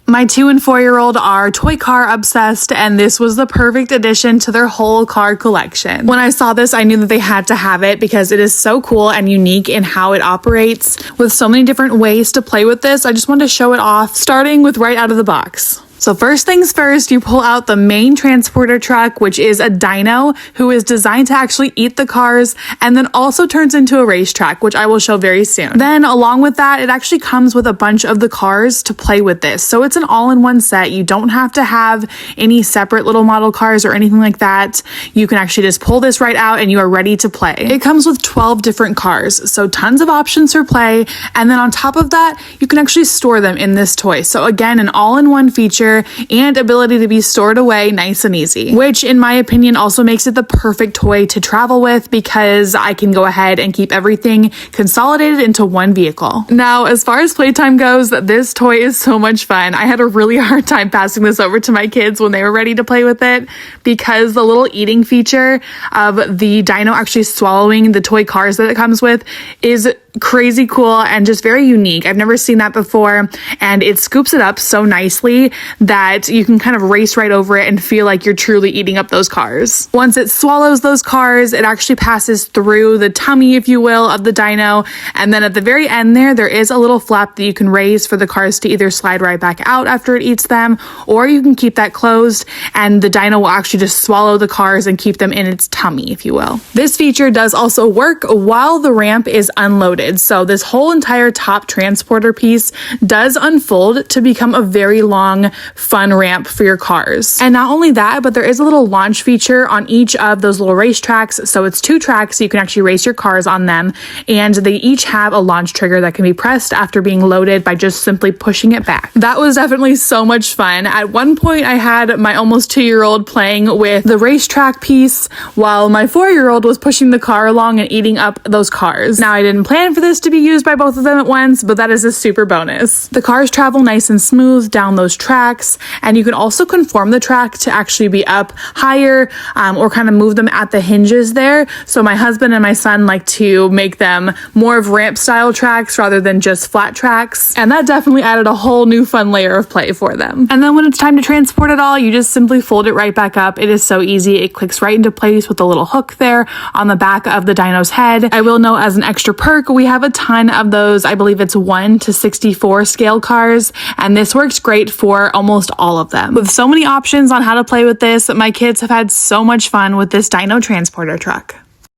My 2 and 4-year-old are toy car obsessed, and this was the perfect addition to their whole car collection. When I saw this, I knew that they had to have it because it is so cool and unique in how it operates with so many different ways to play with this. I just wanted to show it off, starting with right out of the box. So first things first, you pull out the main transporter truck, which is a Dino who is designed to actually eat the cars and then also turns into a racetrack, which I will show very soon. Then along with that, it actually comes with a bunch of the cars to play with this. So it's an all-in-one set. You don't have to have any separate little model cars or anything like that. You can actually just pull this right out and you are ready to play. It comes with 12 different cars, so tons of options for play. And then on top of that, you can actually store them in this toy. So again, an all-in-one feature and ability to be stored away nice and easy, which in my opinion also makes it the perfect toy to travel with because I can go ahead and keep everything consolidated into one vehicle. Now, as far as playtime goes, this toy is so much fun. I had a really hard time passing this over to my kids when they were ready to play with it because the little eating feature of the Dino actually swallowing the toy cars that it comes with is crazy cool and just very unique. I've never seen that before, and it scoops it up so nicely that you can kind of race right over it and feel like you're truly eating up those cars. Once it swallows those cars, it actually passes through the tummy, if you will, of the Dino, and then at the very end there is a little flap that you can raise for the cars to either slide right back out after it eats them, or you can keep that closed and the Dino will actually just swallow the cars and keep them in its tummy, if you will. This feature does also work while the ramp is unloaded. So this whole entire top transporter piece does unfold to become a very long, fun ramp for your cars. And not only that, but there is a little launch feature on each of those little race tracks. So it's 2 tracks, so you can actually race your cars on them. And they each have a launch trigger that can be pressed after being loaded by just simply pushing it back. That was definitely so much fun. At one point, I had my almost 2-year-old playing with the racetrack piece while my 4-year-old was pushing the car along and eating up those cars. Now, I didn't plan for this to be used by both of them at once, but that is a super bonus. The cars travel nice and smooth down those tracks, and you can also conform the track to actually be up higher or kind of move them at the hinges there. So my husband and my son like to make them more of ramp style tracks rather than just flat tracks, and that definitely added a whole new fun layer of play for them. And then when it's time to transport it all, you just simply fold it right back up. It is so easy. It clicks right into place with a little hook there on the back of the Dino's head. I will note, as an extra perk, we have a ton of those, I believe it's 1 to 64 scale cars, and this works great for almost all of them. With so many options on how to play with this, my kids have had so much fun with this Dino transporter truck.